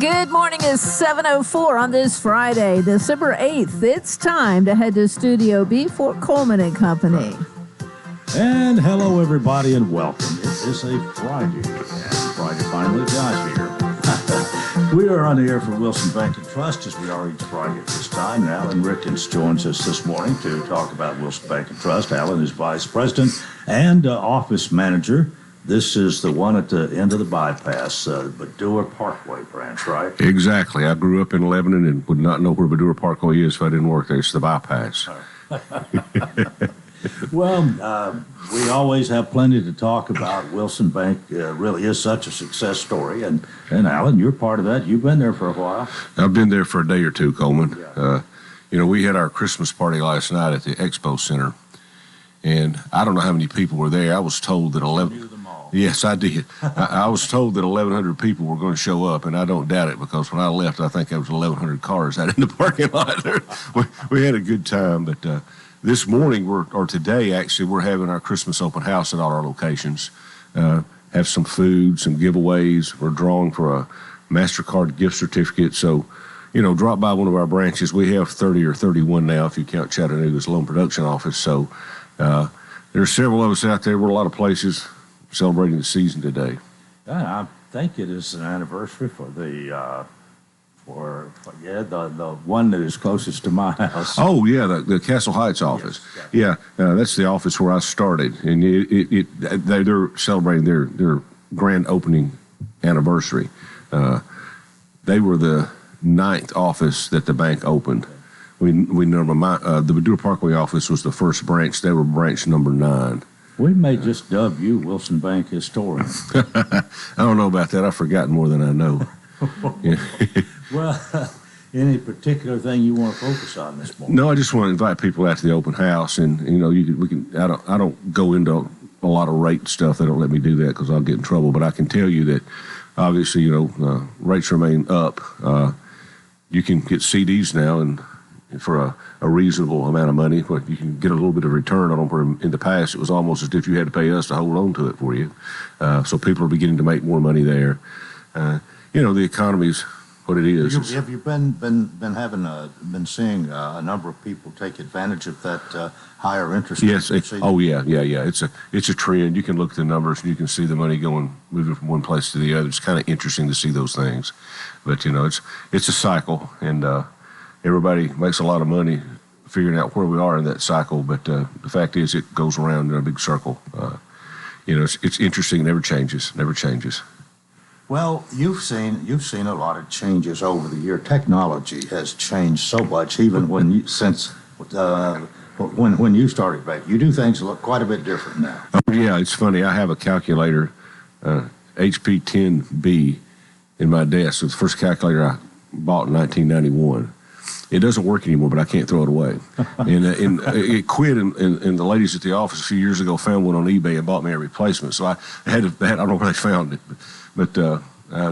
Good morning. It's 7:04 on this Friday, December 8th. It's time to head to Studio B for Coleman and Company. And hello, everybody, and welcome. It is a Friday, and Friday finally got here. We are on the air for Wilson Bank and Trust, as we are each Friday at this time. And Alan Rickens joins us this morning to talk about Wilson Bank and Trust. Alan is Vice President and Office Manager. This is the one at the end of the bypass, Badura Parkway branch, right? Exactly. I grew up in Lebanon and would not know where Badura Parkway is if I didn't work there. It's the bypass. Well, we always have plenty to talk about. Wilson Bank really is such a success story. And Alan, you're part of that. You've been there for a while. I've been there for a day or two, Coleman. Yeah. We had our Christmas party last night at the Expo Center. And I don't know how many people were there. I was told that 11... You knew them all. Yes, I did. I was told that 1,100 people were going to show up, and I don't doubt it because when I left, I think there was 1,100 cars out in the parking lot. We had a good time, but this morning, today, actually, we're having our Christmas open house at all our locations. Have some food, some giveaways. We're drawing for a MasterCard gift certificate. So, drop by one of our branches. We have 30 or 31 now if you count Chattanooga's loan production office. So there are several of us out there. We're a lot of places celebrating the season today. I think it is an anniversary for the one that is closest to my house. Oh yeah, the Castle Heights office. Yes, yeah, that's the office where I started, and they're celebrating their grand opening anniversary. They were the 9th office that the bank opened. The Badura Parkway office was the first branch. They were branch number 9. We may just dub you Wilson Bank historian. I don't know about that. I've forgotten more than I know. Well, any particular thing you want to focus on this morning? No, I just want to invite people out to the open house, and I don't go into a lot of rate stuff. They don't let me do that because I'll get in trouble. But I can tell you that obviously, rates remain up. You can get CDs now, and for a reasonable amount of money, but you can get a little bit of return on them. Where in the past, it was almost as if you had to pay us to hold on to it for you. So people are beginning to make more money there. The economy's what it is. Have you been seeing a number of people take advantage of that higher interest rate? Yes. It's a trend. You can look at the numbers and you can see the money moving from one place to the other. It's kind of interesting to see those things, but it's a cycle, and everybody makes a lot of money figuring out where we are in that cycle. But the fact is, it goes around in a big circle. It's interesting. It never changes. Well, you've seen a lot of changes over the year. Technology has changed so much, even when you started back. You do things look quite a bit different now. Oh, yeah, it's funny. I have a calculator, HP 10B, in my desk. It's the first calculator I bought in 1991. It doesn't work anymore, but I can't throw it away. And it quit, and the ladies at the office a few years ago found one on eBay and bought me a replacement. So I don't know where they found it, but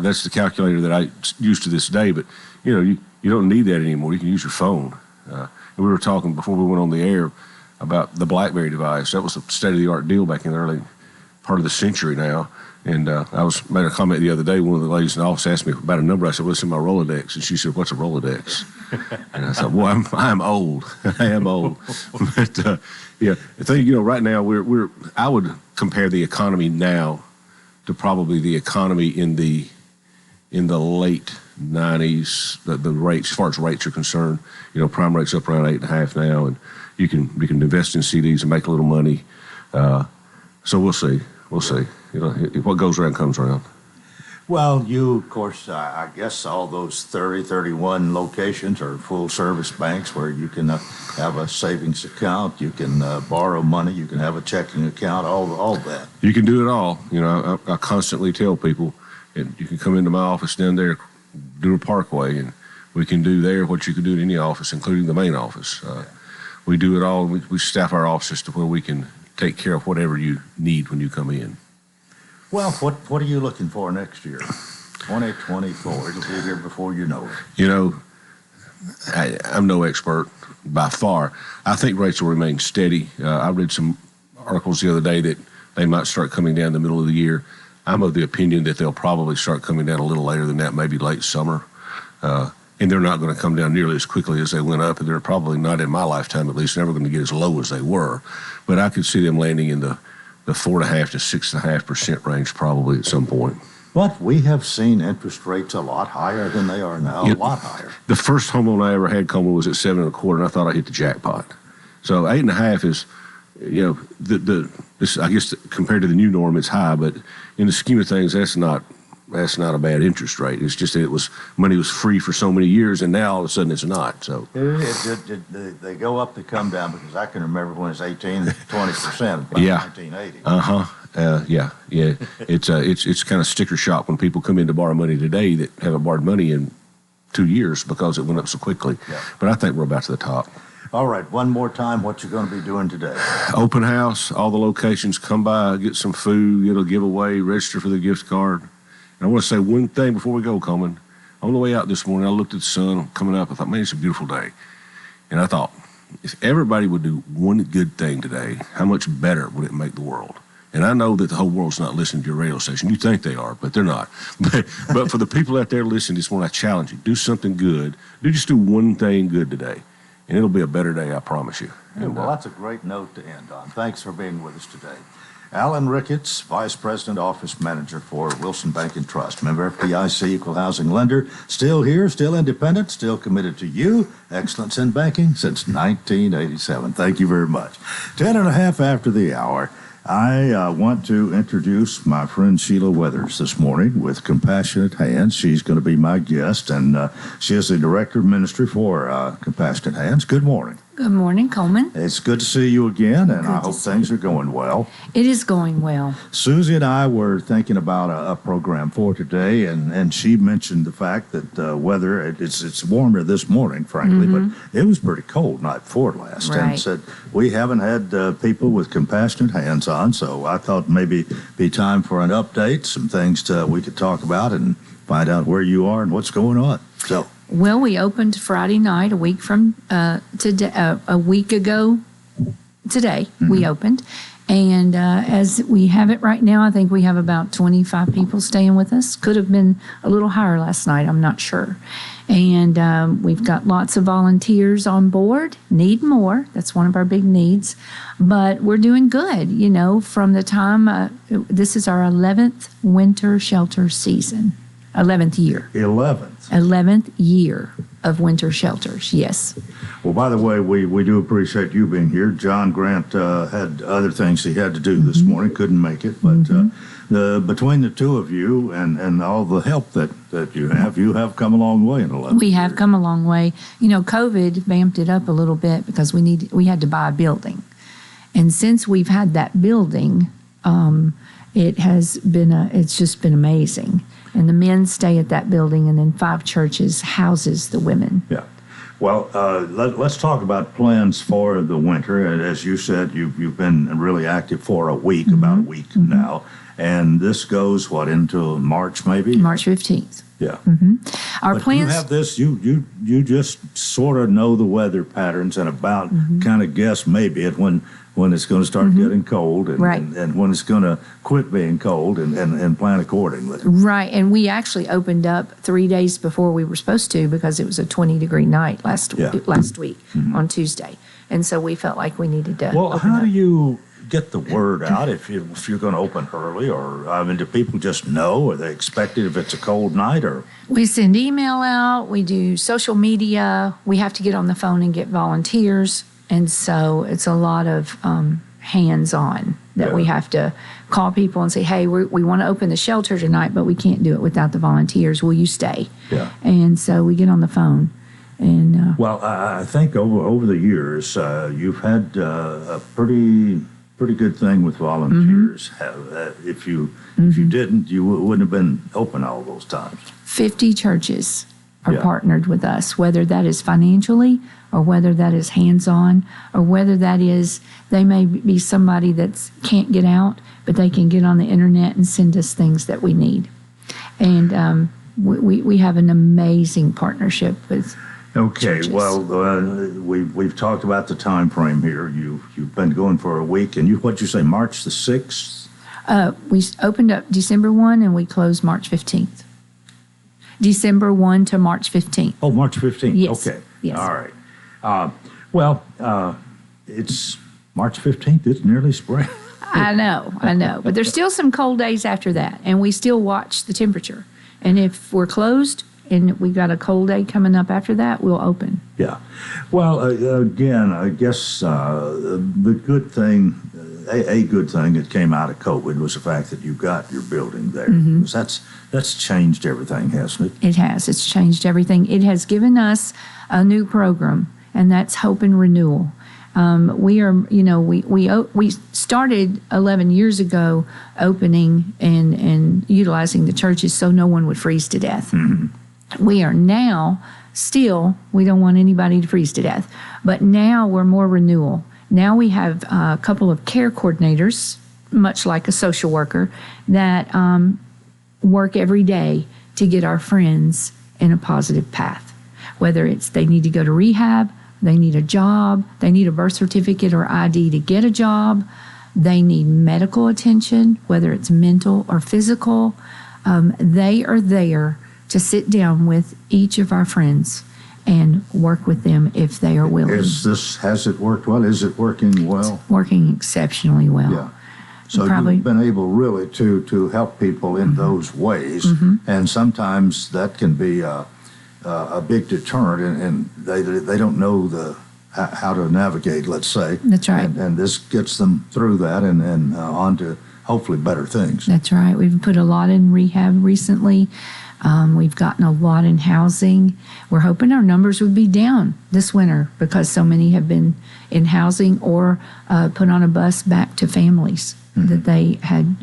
that's the calculator that I use to this day. But you don't need that anymore. You can use your phone. And we were talking before we went on the air about the BlackBerry device. That was a state-of-the-art deal back in the early part of the century now. And I made a comment the other day. One of the ladies in the office asked me about a number. I said, "Well, it's in my Rolodex." And she said, "What's a Rolodex?" And I thought, "Well, I'm old. I am old." But I think right now I would compare the economy now to probably the economy in the late 90s. The rates, as far as rates are concerned, prime rates up around 8.5 now, and you can invest in CDs and make a little money. So we'll see. What goes around comes around. Well, you, of course, I guess all those 31 locations are full-service banks where you can have a savings account, you can borrow money, you can have a checking account, all that. You can do it all. I constantly tell people, and you can come into my office down there, Badura Parkway, and we can do there what you can do in any office, including the main office. We do it all. We staff our offices to where we can take care of whatever you need when you come in. Well, what are you looking for next year? 2024. It'll be here before you know it. I'm no expert by far. I think rates will remain steady. I read some articles the other day that they might start coming down in the middle of the year. I'm of the opinion that they'll probably start coming down a little later than that, maybe late summer. And they're not going to come down nearly as quickly as they went up, and they're probably not, in my lifetime at least, never going to get as low as they were. But I could see them landing in the 4.5% to 6.5% range probably at some point. But we have seen interest rates a lot higher than they are now, a lot higher. The first home loan I ever had, Coleman, was at 7.25%, and I thought I hit the jackpot. So 8.5% is, this, I guess compared to the new norm, it's high, but in the scheme of things, that's not a bad interest rate. It's just that money was free for so many years, and now all of a sudden it's not. So they go up, they come down, because I can remember when it's 18, 20% by Yeah. 1980. Yeah. It's kind of sticker shock when people come in to borrow money today that haven't borrowed money in 2 years because it went up so quickly. Yeah. But I think we're about to the top. All right, one more time, what you're going to be doing today? Open house, all the locations, come by, get some food, get a giveaway, register for the gift card. And I want to say one thing before we go, Coleman. On the way out this morning, I looked at the sun coming up. I thought, man, it's a beautiful day. And I thought, if everybody would do one good thing today, how much better would it make the world? And I know that the whole world's not listening to your radio station. You think they are, but they're not. But for the people out there listening this morning, I challenge you. Do something good. Just do one thing good today. And it'll be a better day, I promise you. Well, that's a great note to end on. Thanks for being with us today. Alan Ricketts, Vice President, Office Manager for Wilson Bank and Trust, member FDIC, equal housing lender, still here, still independent, still committed to you. Excellence in banking since 1987. Thank you very much. 10:30 after the hour. I want to introduce my friend Sheila Weathers this morning with Compassionate Hands. She's going to be my guest, and she is the Director of Ministry for Compassionate Hands. Good morning. Good morning, Coleman. It's good to see you again, and I hope things are going well. It is going well. Susie and I were thinking about a program for today, and she mentioned the fact that weather, it's warmer this morning, frankly, but it was pretty cold night before last. Right. And said, we haven't had people with Compassionate Hands on, so I thought maybe be time for an update, some things we could talk about and find out where you are and what's going on. So. Well, we opened Friday night, a week from today. A week ago today, we opened. And as we have it right now, I think we have about 25 people staying with us. Could have been a little higher last night, I'm not sure. And we've got lots of volunteers on board. Need more. That's one of our big needs. But we're doing good, from the time, this is our 11th winter shelter season. 11th year. 11th year of winter shelters, yes. Well, by the way, we do appreciate you being here. John Grant had other things he had to do this morning, couldn't make it. But between the two of you and all the help that you have come a long way in 11 We have come a long way. COVID vamped it up a little bit because we had to buy a building. And since we've had that building, it's just been amazing. And the men stay at that building, and then 5 churches houses the women. Yeah. Well, let's talk about plans for the winter. As you said, you've been really active for a week, about a week now. And this goes, into March maybe? March 15th. Yeah. Our but plans. You have this. You just sort of know the weather patterns and about kind of guess maybe at when it's going to start getting cold and, right. and when it's going to quit being cold and plan accordingly. Right. And we actually opened up 3 days before we were supposed to because it was a 20-degree night last week on Tuesday, and so we felt like we needed to. Well, open how up. do you get the word out if you're going to open early, or do people just know? Are they expect it if it's a cold night, or we send email out? We do social media. We have to get on the phone and get volunteers, and so it's a lot of hands-on that we have to call people and say, "Hey, we want to open the shelter tonight, but we can't do it without the volunteers. Will you stay?" Yeah. And so we get on the phone. And well, I think over the years you've had a pretty good thing with volunteers. If you didn't, you wouldn't have been open all those times. 50 churches are partnered with us, whether that is financially or whether that is hands-on or whether that is they may be somebody that can't get out, but they can get on the internet and send us things that we need. And we have an amazing partnership with churches. Well, we've talked about the time frame here. You've been going for a week, and what'd you say, March the 6th? We opened up December 1 and we closed March 15th. December 1 to March 15th. Oh, March 15th. Yes. Okay. Yes. All right. It's March 15th. It's nearly spring. I know. But there's still some cold days after that, and we still watch the temperature. And if we're closed and we got a cold day coming up after that, we'll open. Yeah. Well, again, I guess the good thing, a good thing that came out of COVID was the fact that you got your building there. Mm-hmm. That's changed everything, hasn't it? It has. It's changed everything. It has given us a new program, and that's Hope and Renewal. We are, we started 11 years ago opening and utilizing the churches so no one would freeze to death. Mm-hmm. We are now still, we don't want anybody to freeze to death, but now we're more renewal. Now we have a couple of care coordinators, much like a social worker, that work every day to get our friends in a positive path. Whether it's they need to go to rehab, they need a job, they need a birth certificate or ID to get a job, they need medical attention, whether it's mental or physical. They are there to sit down with each of our friends and work with them if they are willing. Has it worked well? Is it working well? It's working exceptionally well. Yeah. So you've been able really to help people in those ways, and sometimes that can be a big deterrent, and they don't know how to navigate, let's say. That's right. And this gets them through that and on to hopefully better things. That's right. We've put a lot in rehab recently. We've gotten a lot in housing. We're hoping our numbers would be down this winter because so many have been in housing or put on a bus back to families that they had,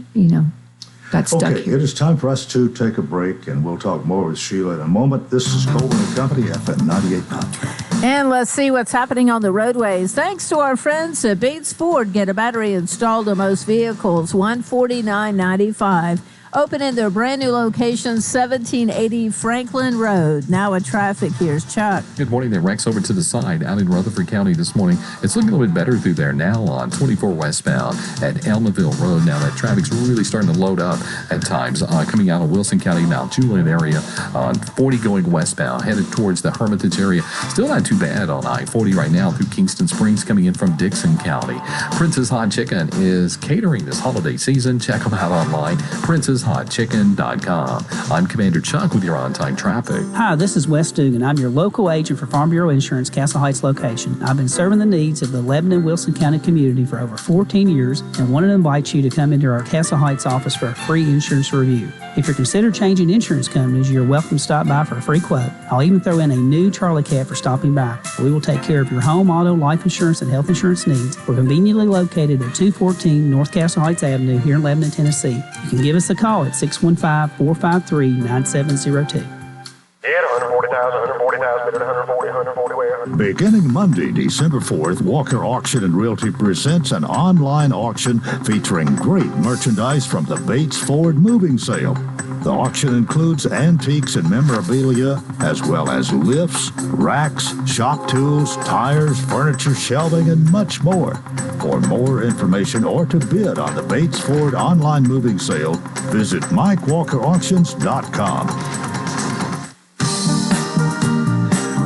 got stuck Okay, here. it is time for us to take a break, and we'll talk more with Sheila in a moment. This is Coleman & Company, FM 98.9. And let's see what's happening on the roadways. Thanks to our friends at Bates Ford, get a battery installed on most vehicles, $149.95. Open in their brand new location, 1780 Franklin Road. Now with traffic, here's Chuck. Good morning there. Rex over to the side out in Rutherford County this morning. It's looking a little bit better through there now on 24 westbound at Elmaville Road. Now that traffic's really starting to load up at times. Coming out of Wilson County, Mount Juliet area on 40 going westbound, headed towards the Hermitage area. Still not too bad on I-40 right now through Kingston Springs coming in from Dixon County. Prince's Hot Chicken is catering this holiday season. Check them out online. PrincesHotChicken.com. I'm Commander Chuck with your on-time traffic. Hi, this is Wes Dugan. I'm your local agent for Farm Bureau Insurance, Castle Heights location. I've been serving the needs of the Lebanon Wilson County community for over 14 years and wanted to invite you to come into our Castle Heights office for a free insurance review. If you're considering changing insurance companies, you're welcome to stop by for a free quote. I'll even throw in a new Charlie Cat for stopping by. We will take care of your home, auto, life insurance, and health insurance needs. We're conveniently located at 214 North Castle Heights Avenue here in Lebanon, Tennessee. You can give us a call at 615-453-9702. Beginning Monday, December 4th, Walker Auction and Realty presents an online auction featuring great merchandise from the Bates Ford moving sale. The auction includes antiques and memorabilia, as well as lifts, racks, shop tools, tires, furniture, shelving, and much more. For more information or to bid on the Bates Ford online moving sale, visit MikeWalkerAuctions.com.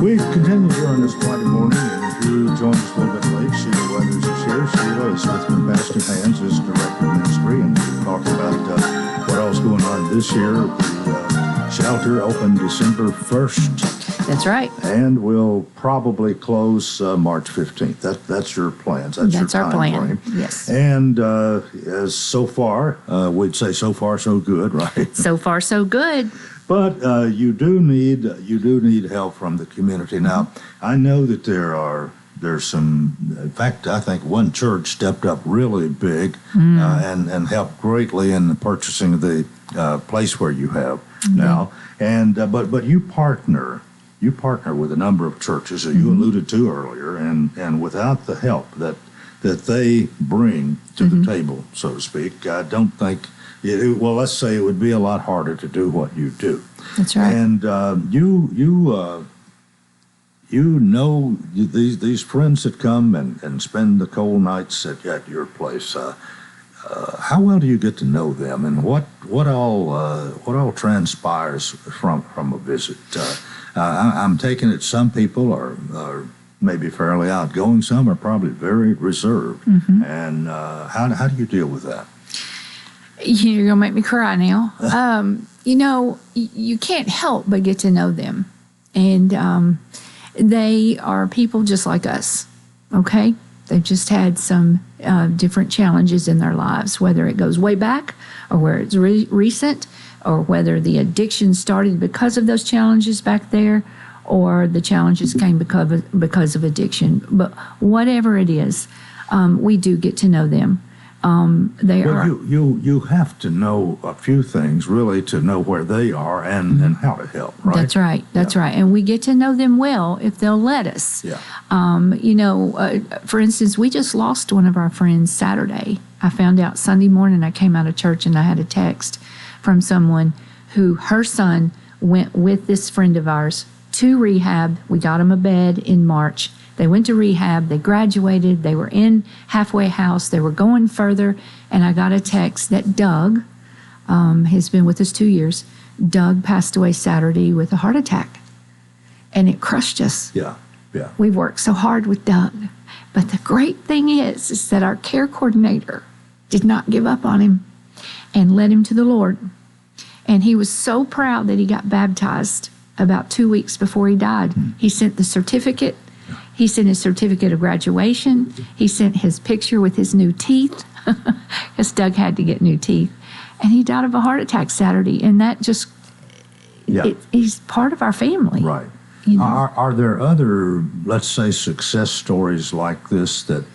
We continue here on this Friday morning, and if you joined us a little bit late, Sheila Weathers is here. Sheila is with Pastor Hands as Director of Ministry, and we're talking about what else going on this year. The shelter opened December 1st. That's right. And we'll probably close March 15th. That's your plans. That's your our time plan. frame. Yes. And as so far, we'd say so far so good, right? So far, so good. But you do need help from the community. Now, I know that there's some. In fact, I think one church stepped up really big and helped greatly in the purchasing of the place where you have now. And but you partner with a number of churches that you alluded to earlier, and without the help that they bring to the table, so to speak, I don't think. Well, let's say it would be a lot harder to do what you do. That's right. And these friends that come and spend the cold nights at your place. how well do you get to know them, and what all transpires from a visit? I'm taking it some people are maybe fairly outgoing, some are probably very reserved, and how do you deal with that? You're gonna make me cry now. You can't help but get to know them, and they are people just like us. Okay, they've just had some different challenges in their lives, whether it goes way back or where it's recent, or whether the addiction started because of those challenges back there, or the challenges came because of addiction. But whatever it is, we do get to know them. You have to know a few things really to know where they are and how to help, right? That's right. That's right. And we get to know them well if they'll let us. Yeah. For instance, we just lost one of our friends Saturday. I found out Sunday morning. I came out of church and I had a text from someone who her son went with this friend of ours to rehab. We got him a bed in March. They went to rehab, they graduated, they were in halfway house, they were going further, and I got a text that Doug, has been with us 2 years, Doug passed away Saturday with a heart attack. And it crushed us. Yeah. We've worked so hard with Doug. But the great thing is that our care coordinator did not give up on him and led him to the Lord. And he was so proud that he got baptized about 2 weeks before he died. He sent the certificate. He sent his certificate of graduation. He sent his picture with his new teeth, because Doug had to get new teeth. And he died of a heart attack Saturday. And that just, he's part of our family. Right. You know? Are there other, let's say, success stories like this that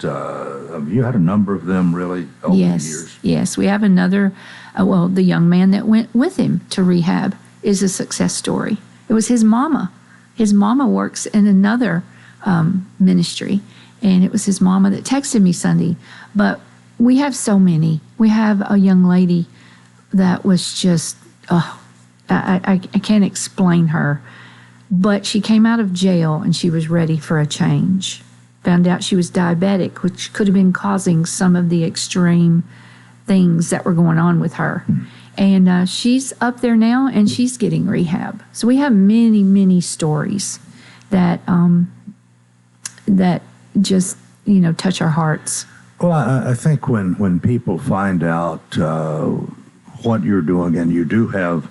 you had a number of them really over the years? Yes, we have another. The young man that went with him to rehab is a success story. It was his mama. His mama works in another ministry, and it was his mama that texted me Sunday. But we have so many. We have a young lady that was just, I can't explain her, but she came out of jail and she was ready for a change. Found out she was diabetic, which could have been causing some of the extreme things that were going on with her. And she's up there now and she's getting rehab. So we have many, many stories that that just, touch our hearts. Well, I think when people find out what you're doing, and you do have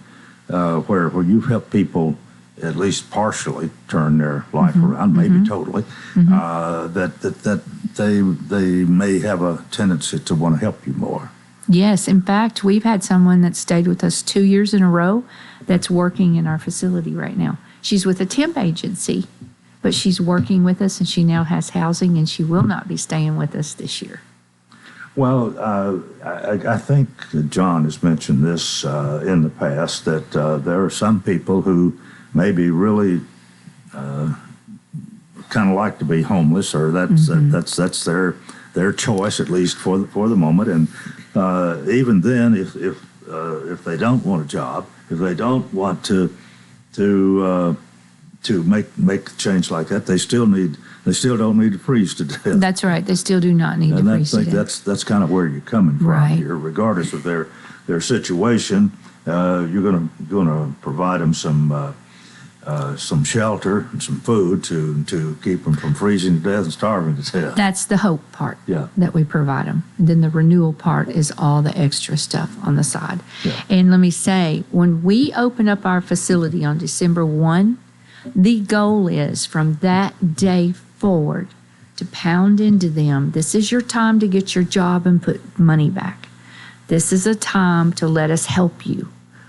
where you've helped people at least partially turn their life around, maybe totally, that they may have a tendency to want to help you more. Yes. In fact, we've had someone that stayed with us 2 years in a row that's working in our facility right now. She's with a temp agency, but she's working with us, and she now has housing, and she will not be staying with us this year. Well, I think John has mentioned this in the past, that there are some people who maybe really kind of like to be homeless, or that's their choice, at least for the moment. And even then, if they don't want a job, if they don't want to make a change like that, they still don't need to freeze to death. That's right. They still do not need to freeze to death. And I think that's kind of where you're coming from here. Regardless of their situation, you're going to provide them some shelter and some food to keep them from freezing to death and starving to death. That's the hope part that we provide them. And then the renewal part is all the extra stuff on the side. Yeah. And let me say, when we open up our facility on December 1, the goal is from that day forward to pound into them, this is your time to get your job and put money back. This is a time to let us help you.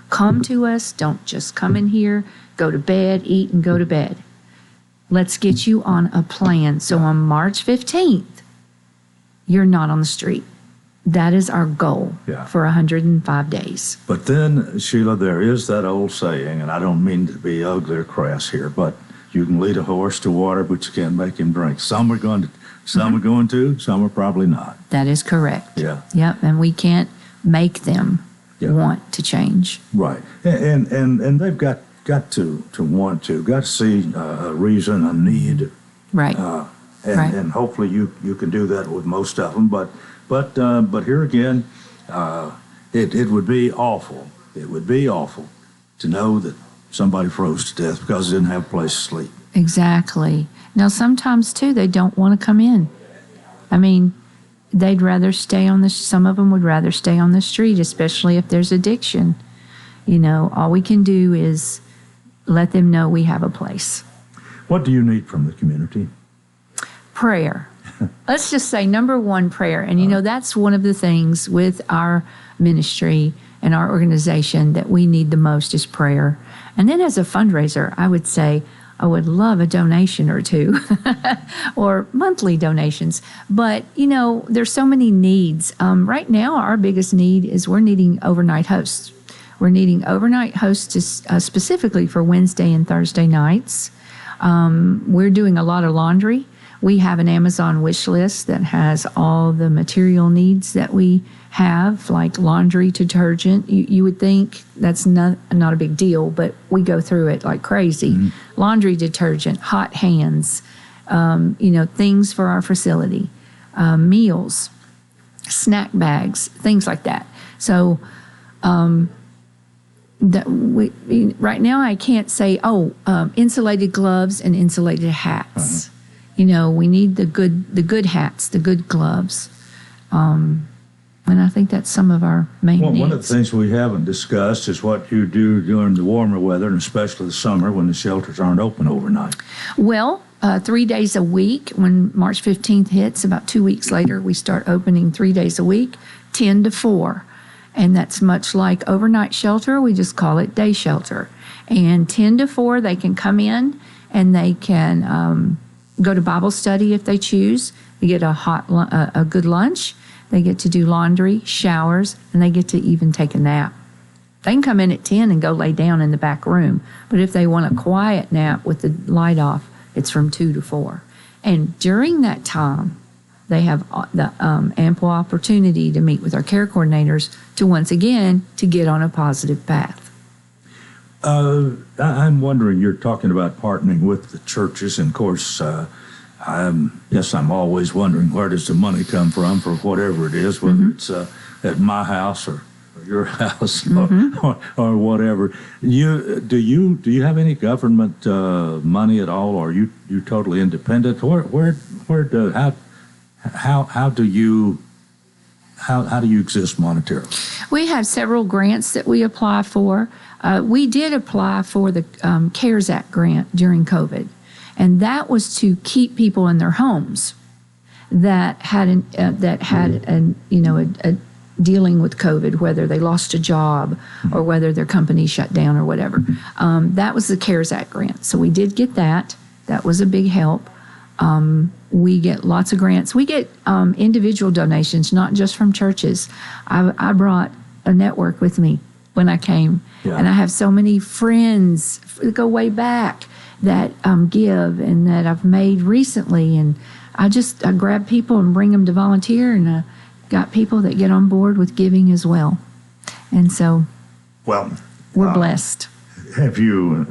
Come to us. Don't just come in here, go to bed, eat, and go to bed. Let's get you on a plan. So on March 15th, you're not on the street. That is our goal for 105 days. But then, Sheila, there is that old saying, and I don't mean to be ugly or crass here, but you can lead a horse to water, but you can't make him drink. Some are going to, some are probably not. That is correct. Yeah. Yep, and we can't make them want to change. Right. And they've got to want to, got to see a reason, a need. Right. And hopefully you can do that with most of them, but But here again, it would be awful. It would be awful to know that somebody froze to death because they didn't have a place to sleep. Exactly. Now, sometimes, too, they don't want to come in. I mean, they'd rather stay some of them would rather stay on the street, especially if there's addiction. All we can do is let them know we have a place. What do you need from the community? Prayer. Let's just say number one, prayer. And, that's one of the things with our ministry and our organization that we need the most is prayer. And then as a fundraiser, I would say I would love a donation or two or monthly donations. But, there's so many needs. Right now, our biggest need is we're needing overnight hosts. We're needing overnight hosts specifically for Wednesday and Thursday nights. We're doing a lot of laundry. We have an Amazon wish list that has all the material needs that we have, like laundry detergent. You would think that's not a big deal, but we go through it like crazy. Mm-hmm. Laundry detergent, hot hands, things for our facility, meals, snack bags, things like that. So right now I can't say, insulated gloves and insulated hats. Uh-huh. We need the good hats, the good gloves. And I think that's some of our main needs. One of the things we haven't discussed is what you do during the warmer weather, and especially the summer when the shelters aren't open overnight. Well, 3 days a week. When March 15th hits, about 2 weeks later, we start opening 3 days a week, 10 to 4. And that's much like overnight shelter. We just call it day shelter. And 10 to 4, they can come in and they can go to Bible study if they choose. They get a good lunch. They get to do laundry, showers, and they get to even take a nap. They can come in at 10 and go lay down in the back room. But if they want a quiet nap with the light off, it's from 2 to 4. And during that time, they have the ample opportunity to meet with our care coordinators to once again to get on a positive path. I'm wondering, you're talking about partnering with the churches, and of course, I'm always wondering, where does the money come from for whatever it is, whether mm-hmm. it's at my house or your house mm-hmm. or whatever. Do you have any government money at all, or are you totally independent? How do you exist monetarily? We have several grants that we apply for. We did apply for the CARES Act grant during COVID, and that was to keep people in their homes that had dealing with COVID, whether they lost a job or whether their company shut down or whatever. That was the CARES Act grant. So we did get that. That was a big help. We get lots of grants. We get individual donations, not just from churches. I brought a network with me when I came, and I have so many friends that go way back that give and that I've made recently, and I grab people and bring them to volunteer, and got people that get on board with giving as well. And so we're blessed. Have you,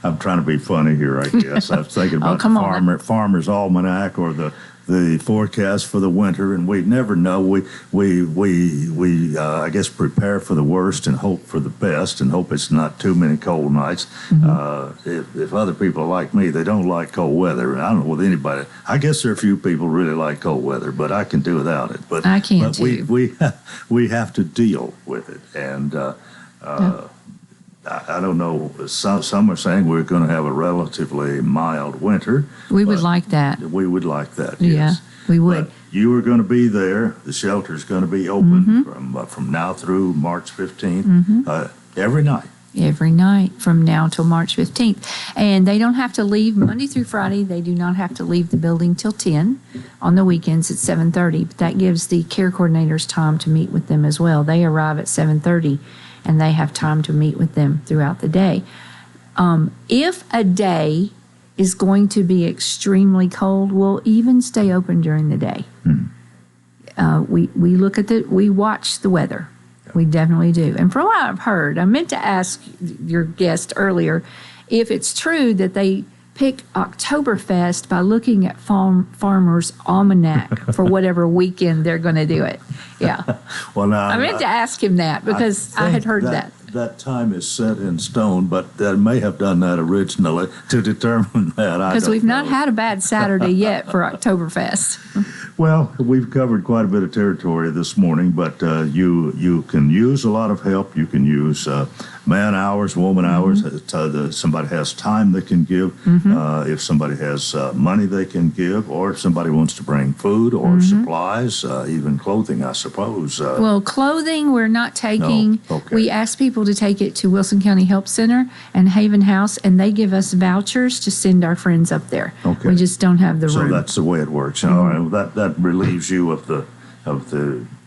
I'm trying to be funny here, I guess. I was thinking about the Farmer's Almanac or the forecast for the winter, and we never know. We I guess prepare for the worst and hope for the best, and hope it's not too many cold nights. Mm-hmm. If other people are like me, they don't like cold weather. I don't know with anybody. I guess there are a few people who really like cold weather, but I can do without it. But I can too. We have to deal with it, and I don't know. Some are saying we're going to have a relatively mild winter. We would like that. We would like that, yes. Yeah, we would. But you are going to be there. The shelter's going to be open from now through March 15th, every night. Every night from now till March 15th. And they don't have to leave Monday through Friday. They do not have to leave the building till 10. On the weekends, it's 7:30. But that gives the care coordinators time to meet with them as well. They arrive at 7:30. And they have time to meet with them throughout the day. If a day is going to be extremely cold, we'll even stay open during the day. We watch the weather. We definitely do. And from what I've heard, I meant to ask your guest earlier if it's true that they pick Oktoberfest by looking at Farmer's Almanac for whatever weekend they're going to do it. Yeah. Well, now I meant to ask him that because I had heard that. That time is set in stone, but they may have done that originally to determine that. Because we've not had a bad Saturday yet for Oktoberfest. Well, we've covered quite a bit of territory this morning, but you can use a lot of help. You can use man hours, woman hours. Somebody has time they can give. If somebody has money they can give, or if somebody wants to bring food or supplies, even clothing, I suppose. Well, clothing we're not taking. No? Okay. We ask people to take it to Wilson County Help Center and Haven House, and they give us vouchers to send our friends up there. Okay. We just don't have the room. So that's the way it works. All right. Well, that relieves you of the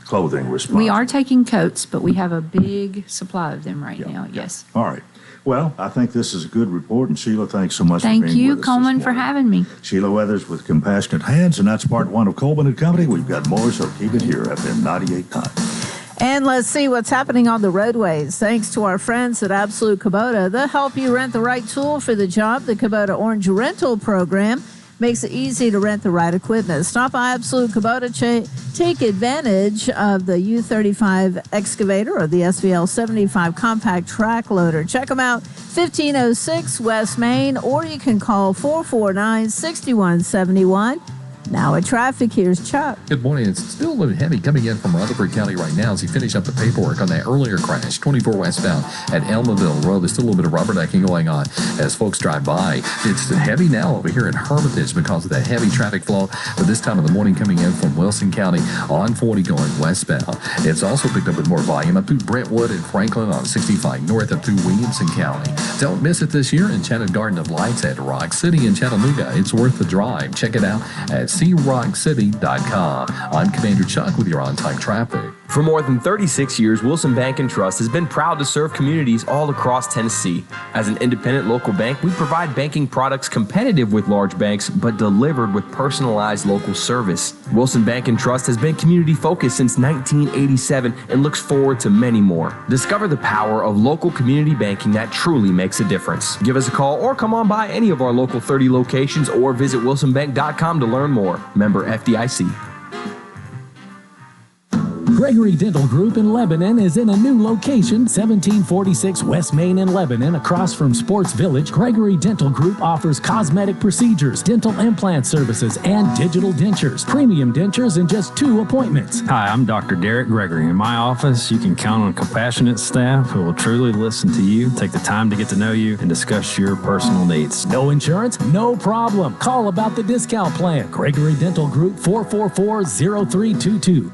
clothing responsibility. We are taking coats, but we have a big supply of them right now. Yes. All right. Well, I think this is a good report, and Sheila, thanks so much for being with us. Thank you, this Coleman, for morning. having me. Sheila Weathers with Compassionate Hands, and that's part one of Coleman and Company. We've got more, so keep it here, FM 98.9. And let's see what's happening on the roadways. Thanks to our friends at Absolute Kubota, they'll help you rent the right tool for the job. The Kubota Orange Rental Program makes it easy to rent the right equipment. Stop by Absolute Kubota. Take advantage of the U35 excavator or the SVL 75 compact track loader. Check them out, 1506 West Main, or you can call 449-6171. Now at traffic, here's Chuck. Good morning. It's still a little heavy coming in from Rutherford County right now as he finished up the paperwork on that earlier crash, 24 westbound at Elmaville Road. There's still a little bit of rubbernecking going on as folks drive by. It's heavy now over here in Hermitage because of that heavy traffic flow, but this time of the morning coming in from Wilson County on 40 going westbound. It's also picked up with more volume up through Brentwood and Franklin on 65 north up through Williamson County. Don't miss it this year, Enchanted Garden of Lights at Rock City in Chattanooga. It's worth the drive. Check it out at CRockCity.com. I'm Commander Chuck with your on-time traffic. For more than 36 years, Wilson Bank & Trust has been proud to serve communities all across Tennessee. As an independent local bank, we provide banking products competitive with large banks, but delivered with personalized local service. Wilson Bank & Trust has been community-focused since 1987 and looks forward to many more. Discover the power of local community banking that truly makes a difference. Give us a call or come on by any of our local 30 locations or visit wilsonbank.com to learn more. Member FDIC. Gregory Dental Group in Lebanon is in a new location, 1746 West Main in Lebanon, across from Sports Village. Gregory Dental Group offers cosmetic procedures, dental implant services, and digital dentures. Premium dentures in just 2 appointments. Hi, I'm Dr. Derek Gregory. In my office, you can count on compassionate staff who will truly listen to you, take the time to get to know you, and discuss your personal needs. No insurance? No problem. Call about the discount plan. Gregory Dental Group, 444-0322.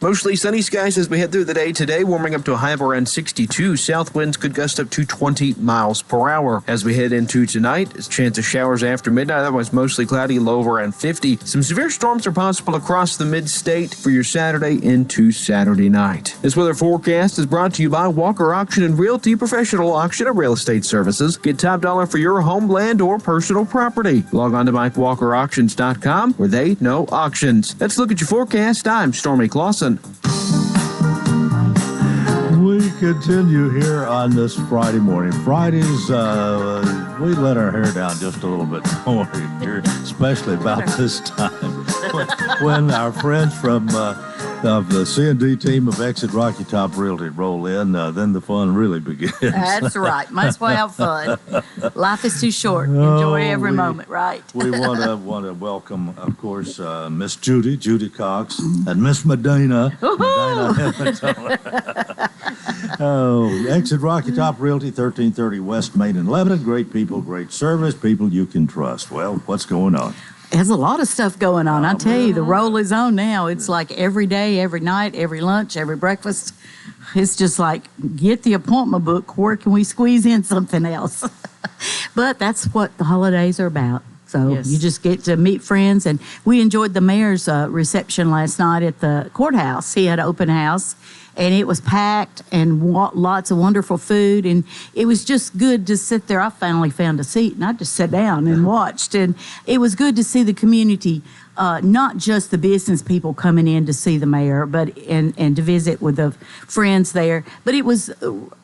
Mostly sunny skies as we head through the day today, warming up to a high of around 62. South winds could gust up to 20 miles per hour. As we head into tonight, a chance of showers after midnight, otherwise mostly cloudy, low of around 50. Some severe storms are possible across the mid-state for your Saturday into Saturday night. This weather forecast is brought to you by Walker Auction and Realty, professional auction and real estate services. Get top dollar for your home, land, or personal property. Log on to MikeWalkerAuctions.com where they know auctions. Let's look at your forecast. I'm Stormy Clausen. We continue here on this Friday morning. Fridays, we let our hair down just a little bit more here, especially about this time. When our friends from of the C&D team of Exit Rocky Top Realty roll in, then the fun really begins. That's right. Might as well have fun. Life is too short. Enjoy every moment, right? We want to welcome, of course, Miss Judy Cox, and Miss Medina. Exit Rocky Top Realty, 1330 West Main in Lebanon. Great people, great service, people you can trust. Well, what's going on? There's a lot of stuff going on. I tell you, the roll is on now. It's like every day, every night, every lunch, every breakfast. It's just like, get the appointment book. Where can we squeeze in something else? But that's what the holidays are about. So you just get to meet friends. And we enjoyed the mayor's reception last night at the courthouse. He had an open house. and it was packed and lots of wonderful food, and it was just good to sit there. I finally found a seat, and I just sat down and watched, and it was good to see the community, not just the business people coming in to see the mayor, but and to visit with the friends there, but it was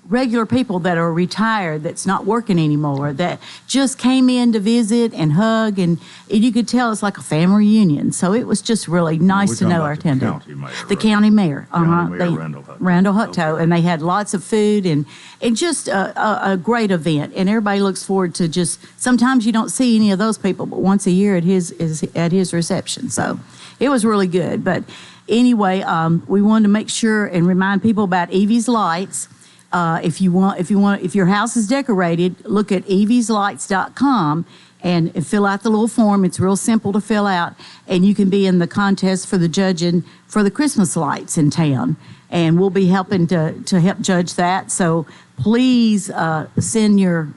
regular people that are retired, that's not working anymore, that just came in to visit and hug, and you could tell it's like a family reunion. So it was just really nice to know our attendant. The county mayor. Randall Hutto. And they had lots of food and just a great event. And everybody looks forward to just, sometimes you don't see any of those people, but once a year at his reception. So it was really good. But anyway, we wanted to make sure and remind people about Evie's Lights. If your house is decorated, look at evieslights.com and fill out the little form. It's real simple to fill out, and you can be in the contest for the judging for the Christmas lights in town, and we'll be helping to help judge that. So please send your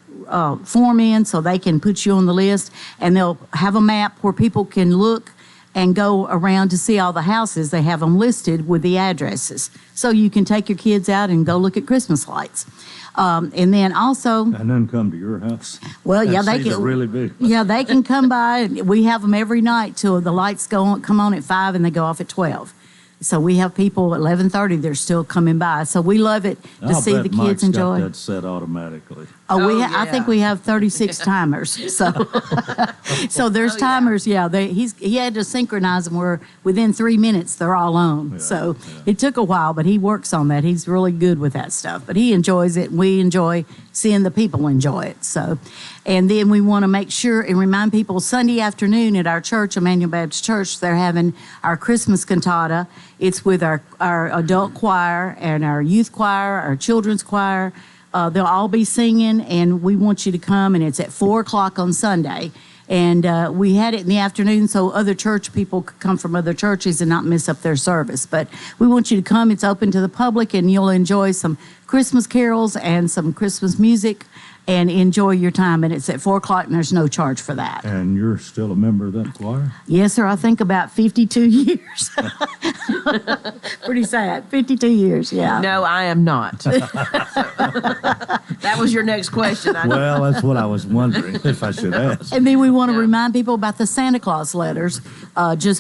form in so they can put you on the list, and they'll have a map where people can look and go around to see all the houses. They have them listed with the addresses. So you can take your kids out and go look at Christmas lights. And then also... And then come to your house. Well, yeah, they can... really big. Yeah, they can come by. We have them every night till the lights come on at 5 and they go off at 12. So we have people at 11:30, they're still coming by. So we love it to see the kids Mike's enjoy. Got that set automatically. I think we have 36 timers. So, so there's timers. Yeah, he had to synchronize them where within 3 minutes they're all on. So it took a while, but he works on that. He's really good with that stuff. But he enjoys it. We enjoy seeing the people enjoy it. So, and then we want to make sure and remind people Sunday afternoon at our church, Emmanuel Baptist Church, they're having our Christmas cantata. It's with our adult choir and our youth choir, our children's choir. They'll all be singing, and we want you to come, and it's at 4 o'clock on Sunday. And we had it in the afternoon so other church people could come from other churches and not miss up their service. But we want you to come. It's open to the public, and you'll enjoy some Christmas carols and some Christmas music and enjoy your time. And it's at 4 o'clock, and there's no charge for that. And you're still a member of that choir? Yes, sir. I think about 52 years. Pretty sad. 52 years, yeah. No, I am not. That was your next question. Well, that's what I was wondering if I should ask. And then we want to remind people about the Santa Claus letters.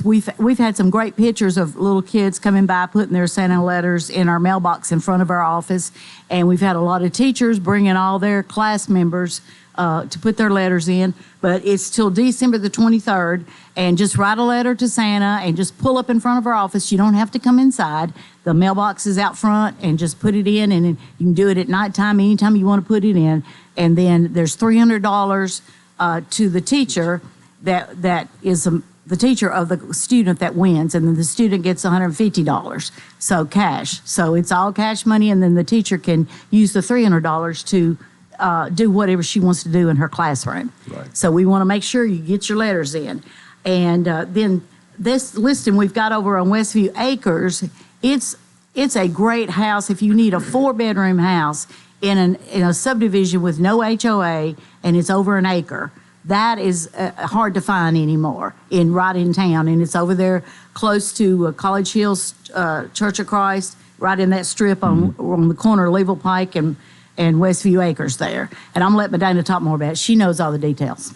We've had some great pictures of little kids coming by putting their Santa letters in our mailbox in front of our office, and we've had a lot of teachers bringing all their class members to put their letters in. But it's till December the 23rd, and just write a letter to Santa and just pull up in front of our office. You don't have to come inside. The mailbox is out front, and just put it in, and you can do it at nighttime, anytime you want to put it in. And then there's $300 to the teacher that is the teacher of the student that wins, and then the student gets $150, so cash. So it's all cash money, and then the teacher can use the $300 to do whatever she wants to do in her classroom. Right. So we want to make sure you get your letters in. And then this listing we've got over on Westview Acres, it's a great house if you need a 4-bedroom house in a subdivision with no HOA, and it's over an acre. That is hard to find anymore right in town, and it's over there close to College Hills Church of Christ, right in that strip on the corner of Leeville Pike and Westview Acres there. And I'm letting Medina talk more about it. She knows all the details.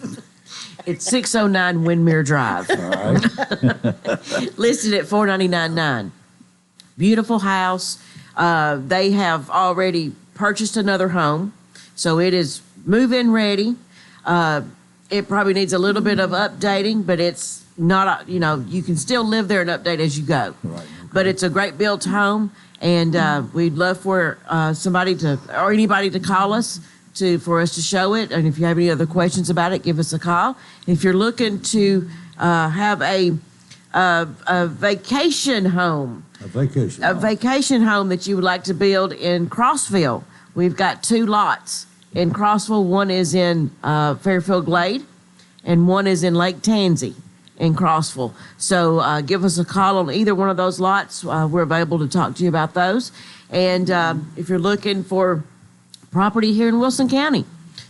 It's 609 Windmere Drive. All right. Listed at $499,900. Beautiful house. They have already purchased another home, so it is move-in ready. It probably needs a little bit of updating, but it's not, you can still live there and update as you go. Right. Okay. But it's a great built home, and we'd love for somebody or anybody to call us for us to show it. And if you have any other questions about it, give us a call. If you're looking to have a vacation home, a vacation home that you would like to build in Crossville, we've got 2 lots. In Crossville, one is in Fairfield Glade, and one is in Lake Tansy in Crossville. So give us a call on either one of those lots. We're available to talk to you about those. And if you're looking for property here in Wilson County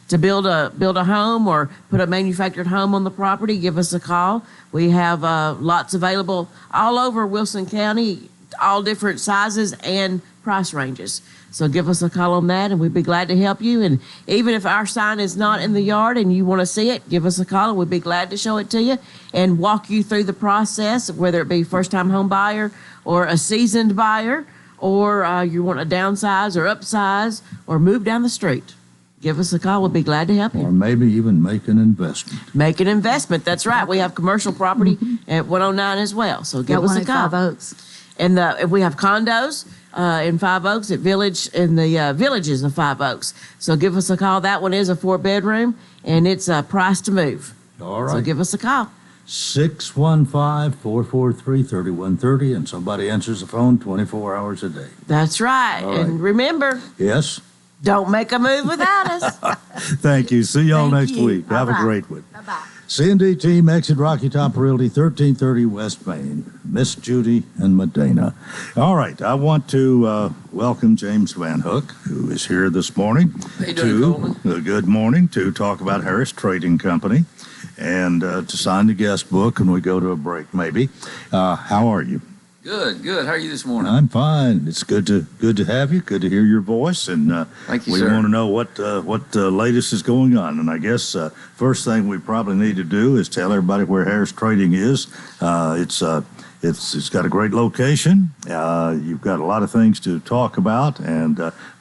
to build a home or put a manufactured home on the property, give us a call. We have lots available all over Wilson County, all different sizes and price ranges. So give us a call on that, and we'd be glad to help you. And even if our sign is not in the yard and you want to see it, give us a call, and we'd be glad to show it to you and walk you through the process, whether it be first-time home buyer or a seasoned buyer, or you want to downsize or upsize or move down the street. Give us a call. We'll be glad to help you. Or maybe even make an investment. Make an investment. That's right. We have commercial property at 109 as well. So give us a call. Five Oaks. And we have condos in Five Oaks at in the Villages of Five Oaks. So give us a call. That one is a 4-bedroom, and it's a price to move. All right. So give us a call. 615-443-3130, and somebody answers the phone 24 hours a day. That's right. All right. And remember, Yes? don't make a move without us. Thank you. See y'all Thank next you. week. Have a Bye-bye. great one. Bye-bye. C&D Team, Exit Rocky Top Realty, 1330 West Main. Miss Judy and Medina. All right, I want to welcome James Van Hook, who is here this morning. How you doing, Coleman? Good morning, to talk about Harris Trading Company and to sign the guest book when we go to a break, maybe. How are you? Good, good. How are you this morning? I'm fine. It's good to have you. Good to hear your voice, and Thank you, we sir. want to know what the latest is going on. And I guess first thing we probably need to do is tell everybody where Harris Trading is. It's got a great location. You've got a lot of things to talk about,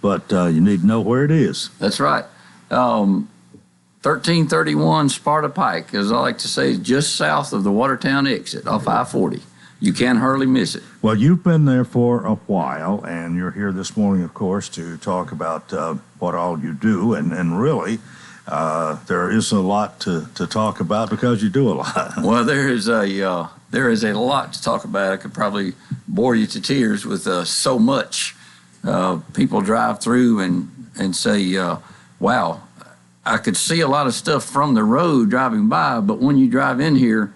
but you need to know where it is. That's right. 1331 Sparta Pike, as I like to say, just south of the Watertown exit off I-40. You can't hardly miss it. Well, you've been there for a while, and you're here this morning, of course, to talk about what all you do. And really, there is a lot to talk about because you do a lot. Well, there is a lot to talk about. I could probably bore you to tears with so much. People drive through and say, wow, I could see a lot of stuff from the road driving by, but when you drive in here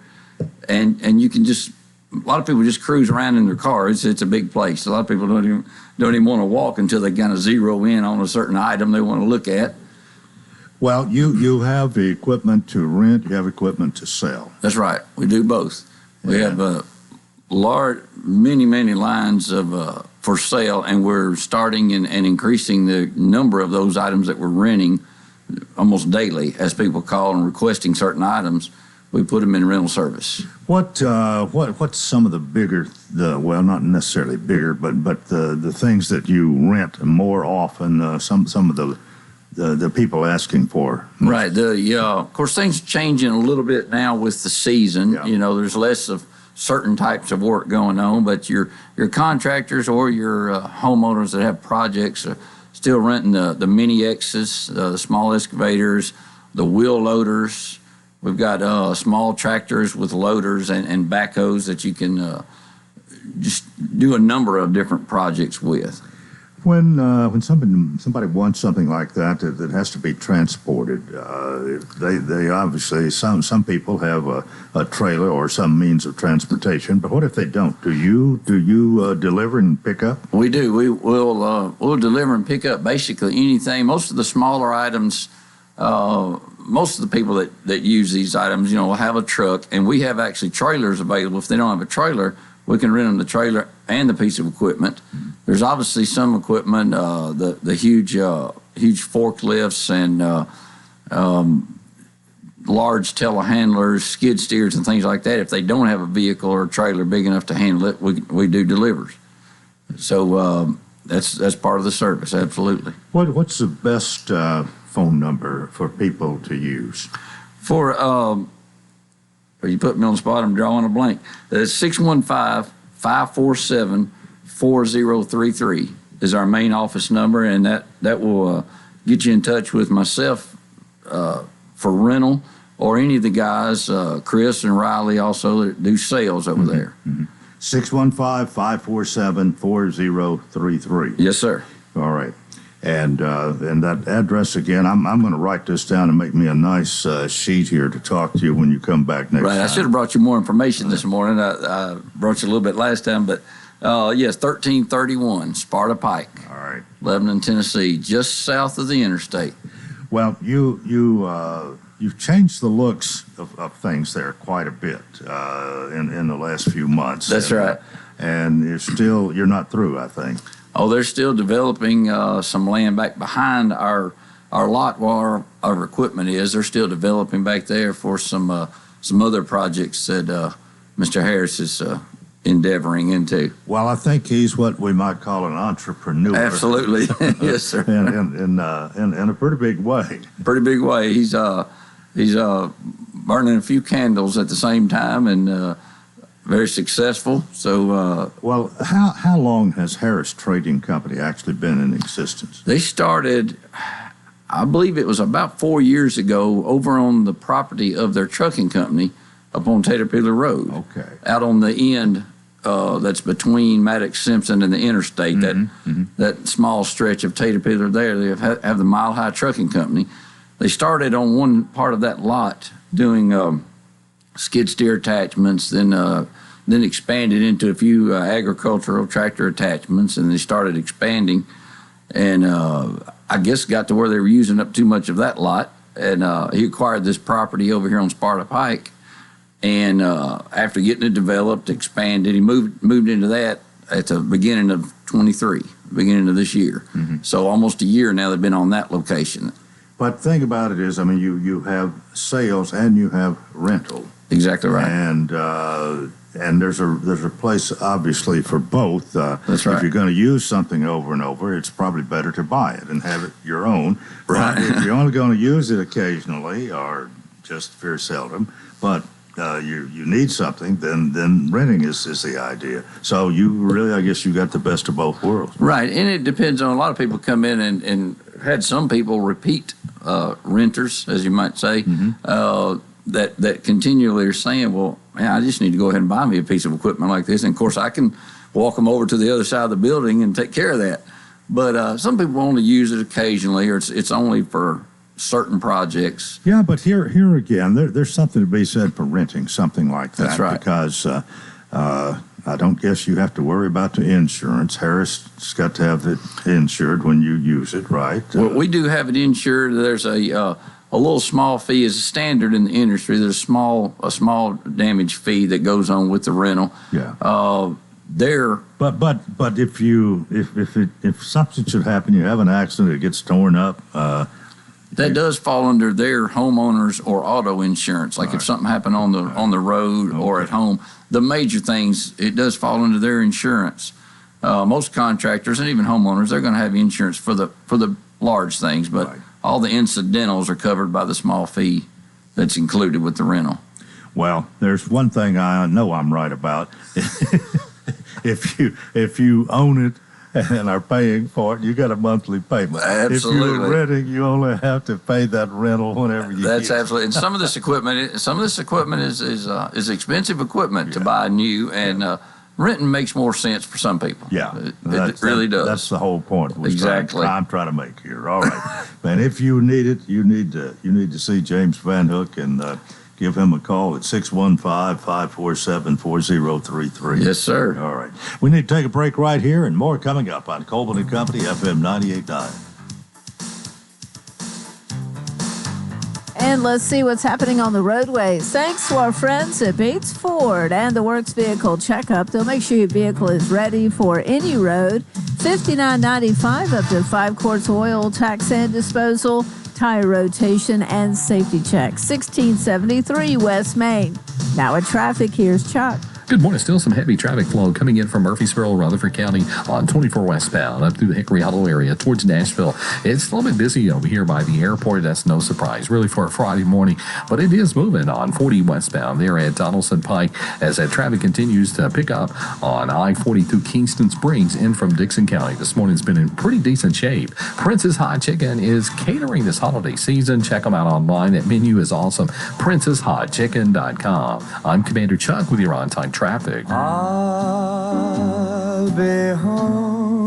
and you can just, a lot of people just cruise around in their car. It's a big place. A lot of people don't even want to walk until they kind of zero in on a certain item they want to look at. Well, you have the equipment to rent. You have equipment to sell. That's right. We do both. We have many lines of for sale, and we're starting and increasing the number of those items that we're renting almost daily. As people call and requesting certain items, we put them in rental service. What's some of the bigger, well, not necessarily bigger, but the things that you rent more often? Some of the people asking for. Right. Of course, things are changing a little bit now with the season. Yeah. You know, there's less of certain types of work going on, but your contractors or your homeowners that have projects are still renting the mini X's, the small excavators, the wheel loaders. We've got small tractors with loaders and backhoes that you can just do a number of different projects with. When somebody wants something like that has to be transported, they obviously some people have a trailer or some means of transportation. But what if they don't? Do you deliver and pick up? We do. We'll deliver and pick up basically anything. Most of the smaller items. Most of the people that use these items, will have a truck, and we have actually trailers available. If they don't have a trailer, we can rent them the trailer and the piece of equipment. There's obviously some equipment, the huge forklifts and large telehandlers, skid steers, and things like that. If they don't have a vehicle or a trailer big enough to handle it, we do delivers. So that's part of the service, absolutely. What's the best phone number for people to use? You put me on the spot, I'm drawing a blank. It's 615-547-4033 is our main office number, and that will get you in touch with myself for rental or any of the guys, Chris and Riley also, that do sales over there. 615-547-4033. Yes, sir. All right. And that address again, I'm going to write this down and make me a nice sheet here to talk to you when you come back next time. I should have brought you more information this morning. I brought you a little bit last time, but yes, 1331 Sparta Pike. All right. Lebanon, Tennessee, just south of the interstate. Well, you've changed the looks of things there quite a bit in the last few months. That's right. And you're not through, I think. Oh, they're still developing some land back behind our lot where our equipment is. They're still developing back there for some other projects that Mr. Harris is endeavoring into. Well, I think he's what we might call an entrepreneur. Absolutely, yes, sir. in a pretty big way. Pretty big way. He's burning a few candles at the same time and very successful. So, well, how long has Harris Trading Company actually been in existence? They started, I believe it was about 4 years ago, over on the property of their trucking company up on Caterpillar Road. Okay. Out on the end that's between Maddox Simpson and the interstate, that small stretch of Caterpillar there. They have the Mile High Trucking Company. They started on one part of that lot doing skid steer attachments, then expanded into a few agricultural tractor attachments, and they started expanding. And I guess got to where they were using up too much of that lot, and he acquired this property over here on Sparta Pike. And after getting it developed, expanded, he moved into that at the beginning of 23, beginning of this year. So almost a year now they've been on that location. But the thing about it is, I mean, you have sales and you have rental. Exactly right. And there's a place obviously for both. That's right. If you're going to use something over and over, it's probably better to buy it and have it your own. Right. If you're only going to use it occasionally or just very seldom, but you need something, then renting is the idea. So you really, I guess, you got the best of both worlds. Right, and it depends on, a lot of people come in and had some people repeat renters, as you might say, that continually are saying, well, man, I just need to go ahead and buy me a piece of equipment like this. And of course, I can walk them over to the other side of the building and take care of that. But some people only use it occasionally, or it's only for certain projects. Yeah, but here again, there's something to be said for renting something like that. That's right. Because I don't guess you have to worry about the insurance. Harris's got to have it insured when you use it, right? Well, we do have it insured. There's a little small fee is a standard in the industry. There's a small damage fee that goes on with the rental. Yeah. But if something should happen, you have an accident, it gets torn up. That does fall under their homeowners or auto insurance. Like if something happened on the road or at home, the major things, it does fall under their insurance. Most contractors and even homeowners, they're going to have insurance for the large things, but all the incidentals are covered by the small fee that's included with the rental. Well, there's one thing I know I'm right about. If you own it and are paying for it, you got a monthly payment. Absolutely. If you're renting, you only have to pay that rental whenever you That's use it. absolutely. And some of this equipment is expensive equipment to buy new, and renting makes more sense for some people. Yeah, it really does. That's the whole point. Exactly. I'm trying to make here. All right, man. If you need it, you need to see James Van Hook and give him a call at 615-547-4033. Yes, sir. All right. We need to take a break right here, and more coming up on Coleman and Company, FM 98.9. And let's see what's happening on the roadways. Thanks to our friends at Bates Ford and the Works Vehicle Checkup. They'll make sure your vehicle is ready for any road. $59.95 up to 5 quarts oil, tax and disposal, tire rotation, and safety check. 1673 West Main. Now at traffic, here's Chuck. Good morning. Still some heavy traffic flow coming in from Murfreesboro, Rutherford County on 24 westbound up through the Hickory Hollow area towards Nashville. It's a little bit busy over here by the airport. That's no surprise, really, for a Friday morning. But it is moving on 40 westbound there at Donaldson Pike as that traffic continues to pick up on I-40 through Kingston Springs in from Dixon County. This morning's been in pretty decent shape. Prince's Hot Chicken is catering this holiday season. Check them out online. That menu is awesome. PrincesHotChicken.com. I'm Commander Chuck with your on-time traffic. I'll be home.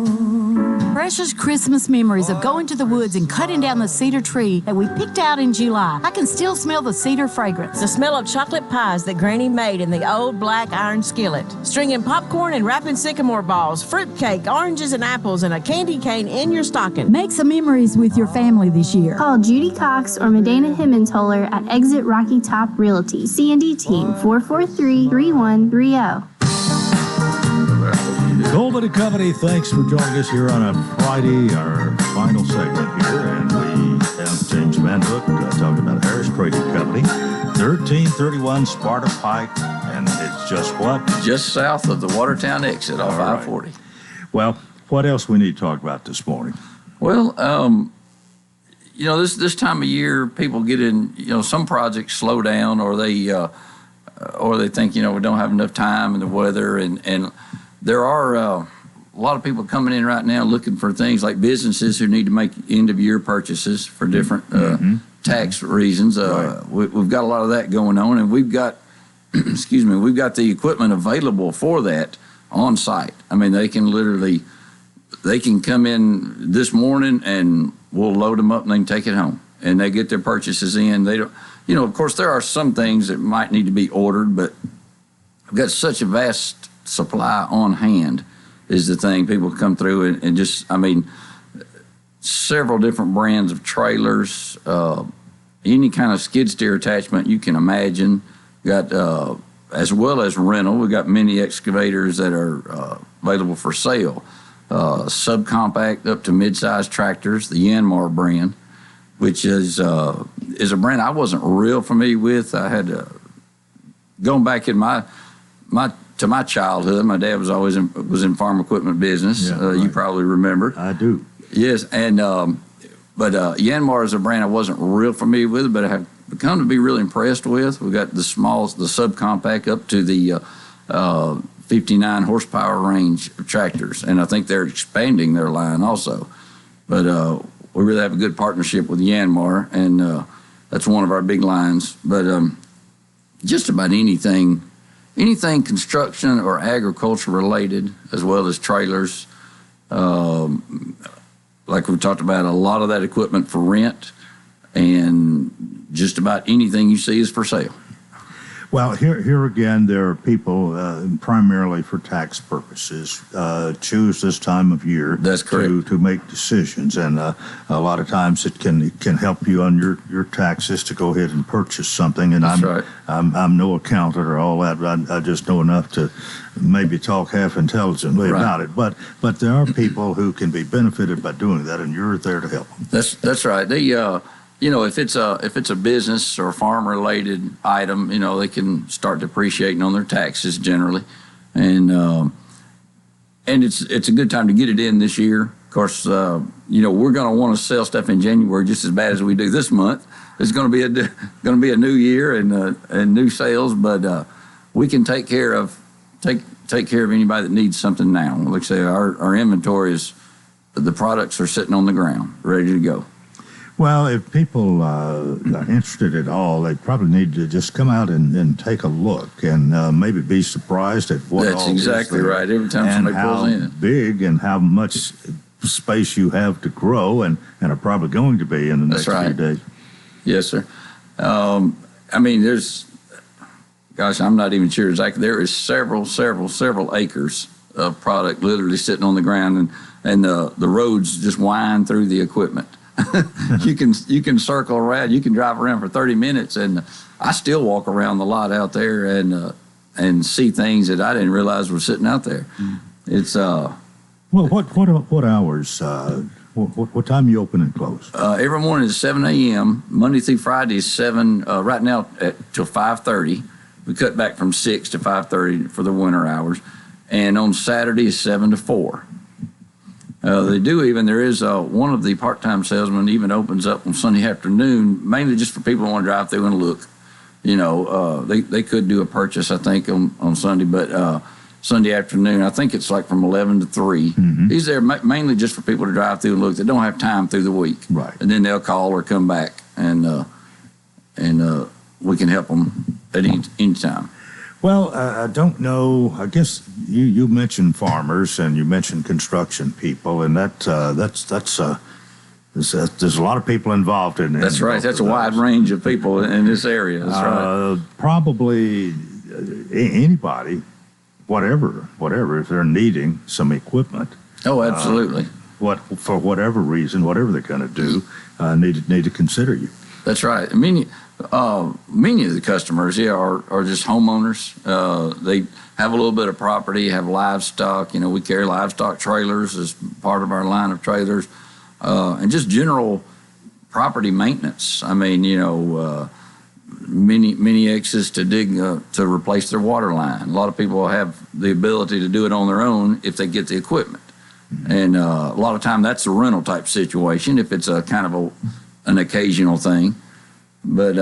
Precious Christmas memories of going to the woods and cutting down the cedar tree that we picked out in July. I can still smell the cedar fragrance. The smell of chocolate pies that Granny made in the old black iron skillet. Stringing popcorn and wrapping sycamore balls, fruitcake, oranges and apples, and a candy cane in your stocking. Make some memories with your family this year. Call Judy Cox or Medina Himmentoller at Exit Rocky Top Realty. C&D Team 443-3130. Coleman and Company, thanks for joining us here on a Friday, our final segment here. And we have James Van Hook talking about Harris Trading Company, 1331 Sparta Pike, and it's just what? Just south of the Watertown exit off I-40. Well, what else we need to talk about this morning? Well, this time of year, people get in, some projects slow down or they think, we don't have enough time and the weather. And there are a lot of people coming in right now looking for things like businesses who need to make end-of-year purchases for different tax reasons. We've got a lot of that going on, and we've got, we've got the equipment available for that on site. I mean, they can come in this morning and we'll load them up and they can take it home. And they get their purchases in. They don't, of course, there are some things that might need to be ordered, but we've got such a vast supply on hand is the thing. People come through and just, several different brands of trailers, any kind of skid steer attachment you can imagine. Got, as well as rental, we've got many excavators that are available for sale. Subcompact up to mid-size tractors, the Yanmar brand, which is a brand I wasn't real familiar with. I had going back in my childhood. My dad was always in farm equipment business. You probably remember. I do. Yes, and but Yanmar is a brand I wasn't real familiar with, but I have become to be really impressed with. We've got the subcompact up to the 59 horsepower range of tractors, and I think they're expanding their line also. But we really have a good partnership with Yanmar, and that's one of our big lines. But just about anything construction or agriculture related, as well as trailers. Like we talked about, a lot of that equipment for rent, and just about anything you see is for sale. Well, here again, there are people primarily for tax purposes choose this time of year. That's correct. To make decisions, and a lot of times it can help you on your taxes to go ahead and purchase something. And That's right. I'm no accountant or all that. I just know enough to maybe talk half intelligently about it. But there are people who can be benefited by doing that, and you're there to help them. That's right. They if it's a business or farm related item, they can start depreciating on their taxes generally, and it's a good time to get it in this year. Of course, we're going to want to sell stuff in January just as bad as we do this month. It's going to be a new year and new sales, but we can take care of anybody that needs something now. Like I say, our inventory is, the products are sitting on the ground ready to go. Well, if people are interested at all, they probably need to just come out and take a look and maybe be surprised at what That's all exactly is there, right. Every time somebody pulls in. And how big and how much space you have to grow and are probably going to be in the next few days. Yes, sir. There's, I'm not even sure exactly. There is several acres of product literally sitting on the ground, and the roads just wind through the equipment. You can circle around. You can drive around for 30 minutes, and I still walk around the lot out there and see things that I didn't realize were sitting out there. It's well, what hours? What time you open and close? Every morning is 7 a.m. Monday through Friday is 7. Right now till 5:30. We cut back from 6 to 5:30 for the winter hours, and on Saturday is 7 to 4. There is one of the part-time salesmen even opens up on Sunday afternoon, mainly just for people who want to drive through and look. They could do a purchase, I think, on Sunday, but Sunday afternoon, I think it's like from 11 to 3. Mm-hmm. He's there mainly just for people to drive through and look. They don't have time through the week. Right. And then they'll call or come back, and we can help them at any time. Well, I don't know. I guess you mentioned farmers and you mentioned construction people, and there's a lot of people involved in it. That's right. That's a wide range of people in this area. That's right. Probably anybody, whatever, if they're needing some equipment. Oh, absolutely. For whatever reason, whatever they're going to do, need to consider you. That's right. Many of the customers, are just homeowners. They have a little bit of property, have livestock. We carry livestock trailers as part of our line of trailers, and just general property maintenance. I mean, many exes to dig to replace their water line. A lot of people have the ability to do it on their own if they get the equipment. And a lot of time that's a rental type situation if it's a kind of an occasional thing. But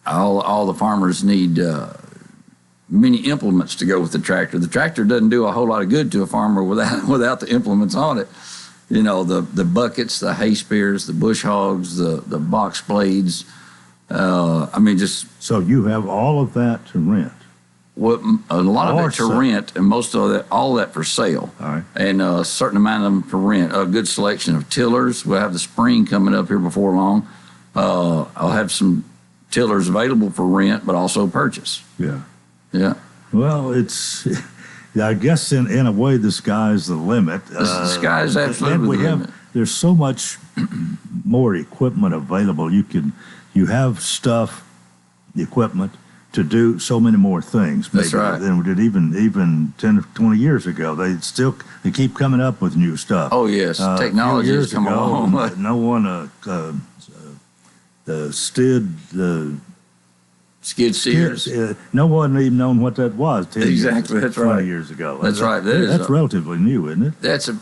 all the farmers need many implements to go with the tractor. The tractor doesn't do a whole lot of good to a farmer without the implements on it. The buckets, the hay spears, the bush hogs, the box blades. So you have all of that to rent? Well, a lot of it to rent, and most of that, all of that for sale. All right. And a certain amount of them for rent. A good selection of tillers. We'll have the spring coming up here before long. I'll have some tillers available for rent, but also purchase. Yeah. Yeah. Well, I guess in a way, the sky's the limit. The sky is absolutely the limit. There's so much more equipment available. You have equipment to do so many more things. That's right. Than we did even 10 or 20 years ago. They keep coming up with new stuff. Oh, yes. Technology has come along. No one skid steers. No one even known what that was 10 exactly, years, that's 20 years ago. That's right. That's relatively new, isn't it?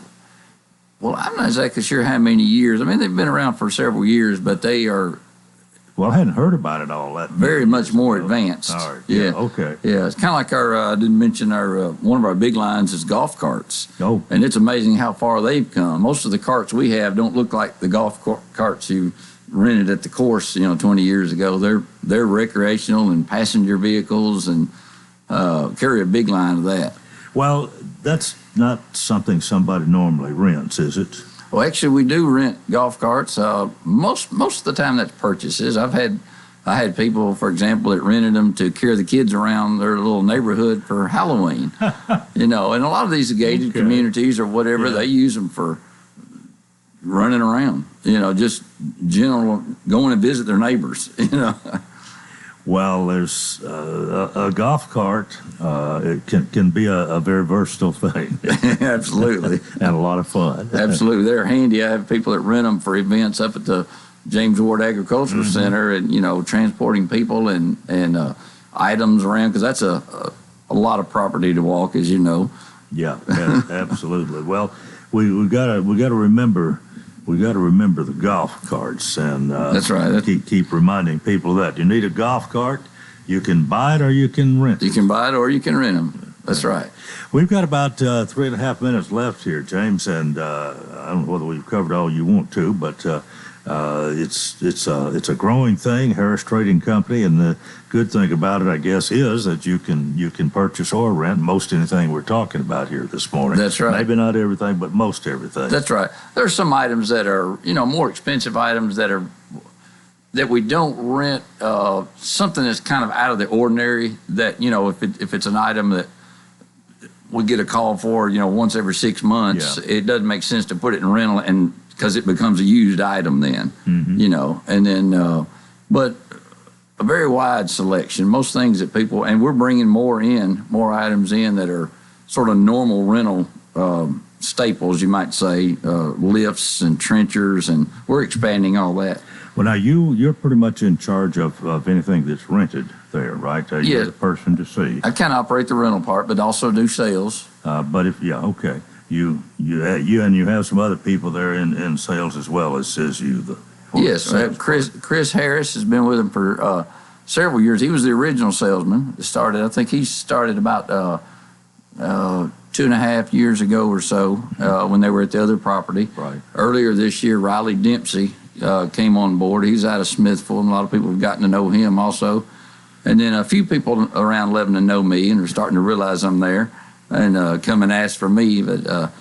Well, I'm not exactly sure how many years. I mean, they've been around for several years, but they are... Well, I hadn't heard about it all that. Very much more advanced. All right. Yeah. Okay. Yeah, it's kind of like I didn't mention one of our big lines is golf carts. Oh. And it's amazing how far they've come. Most of the carts we have don't look like the golf carts you rented at the course, 20 years ago. They're recreational and passenger vehicles and carry a big line of that. Well, that's not something somebody normally rents, is it? Well, actually, we do rent golf carts. Most of the time, that's purchases. I had people, for example, that rented them to carry the kids around their little neighborhood for Halloween. And a lot of these gated communities or whatever, they use them for running around. Just general going to visit their neighbors. Well, there's a golf cart. It can be a very versatile thing. Absolutely. And a lot of fun. Absolutely. They're handy. I have people that rent them for events up at the James Ward Agricultural Center and, transporting people and items around because that's a lot of property to walk, as you know. Yeah, absolutely. Well, we gotta remember. We got to remember the golf carts, and that's right. Keep reminding people that you need a golf cart. You can buy it or you can rent it. You can buy it or you can rent them. That's right. We've got about 3.5 minutes left here, James, and I don't know whether we've covered all you want to, but it's a growing thing, Harris Trading Company, and the good thing about it, I guess, is that you can purchase or rent most anything we're talking about here this morning. That's right. Maybe not everything, but most everything. That's right. There are some items that are more expensive items that we don't rent. Something that's kind of out of the ordinary. That if it's an item that we get a call for once every 6 months, it doesn't make sense to put it in rental and. Because it becomes a used item then, and then, but a very wide selection. Most things that people, and we're bringing more items in that are sort of normal rental staples, you might say, lifts and trenchers, and we're expanding all that. Well, now you're pretty much in charge of anything that's rented there, right? You're the person to see. I kind of operate the rental part, but also do sales. Okay. You have some other people there in sales as well as you. Yes, Chris Harris has been with him for several years. He was the original salesman. I think he started about 2.5 years ago or so when they were at the other property. Right. Earlier this year, Riley Dempsey came on board. He's out of Smithville, and a lot of people have gotten to know him also. And then a few people around Lebanon know me and are starting to realize I'm there. And come and ask for me, but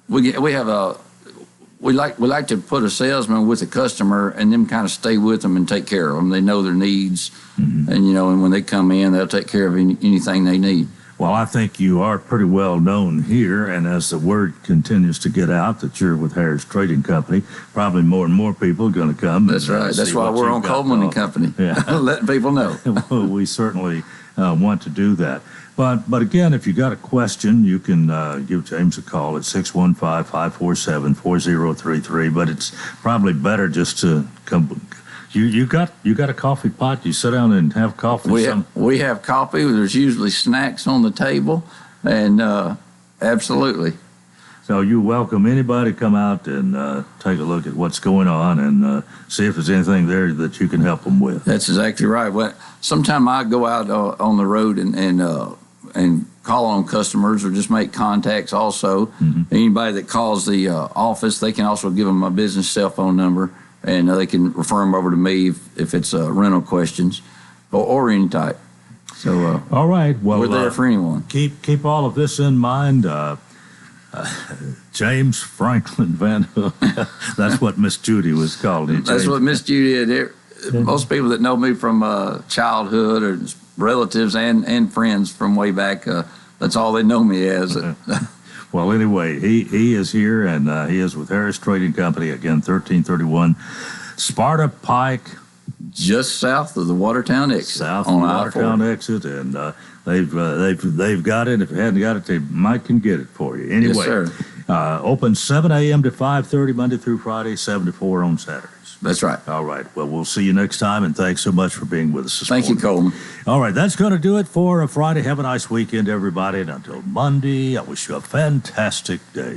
we like to put a salesman with a customer and them kind of stay with them and take care of them. They know their needs, and and when they come in, they'll take care of anything they need. Well, I think you are pretty well known here, and as the word continues to get out that you're with Harris Trading Company, probably more and more people are going to come. That's right. That's why we're on Coleman and Company. Yeah. Letting people know. Well, we certainly want to do that. But again, if you got a question, you can give James a call at 615-547-4033. But it's probably better just to come. You got a coffee pot? You sit down and have coffee? We have coffee. There's usually snacks on the table, and absolutely. So you welcome anybody to come out and take a look at what's going on and see if there's anything there that you can help them with. That's exactly right. Well, sometime I go out on the road and call on customers or just make contacts also. Mm-hmm. Anybody that calls the office, they can also give them my business cell phone number, and they can refer them over to me if it's rental questions or any type. So all right, well, we're there for anyone. Keep all of this in mind. James Franklin Van Hook. That's what Miss Judy was called. That's what Miss Judy did. Most people that know me from childhood or relatives and friends from way back, that's all they know me as. Well, anyway, he is here, and he is with Harris Trading Company, again, 1331 Sparta Pike. Just south of the Watertown exit. South of the Watertown exit, and they've got it. If you hadn't got it, they might can get it for you. Anyway, yes, sir. Open 7 a.m. to 5:30 Monday through Friday, 7 to 4 on Saturdays. That's right. All right. Well, we'll see you next time, and thanks so much for being with us this morning. Thank you, Coleman. All right, that's going to do it for a Friday. Have a nice weekend, everybody. And until Monday, I wish you a fantastic day.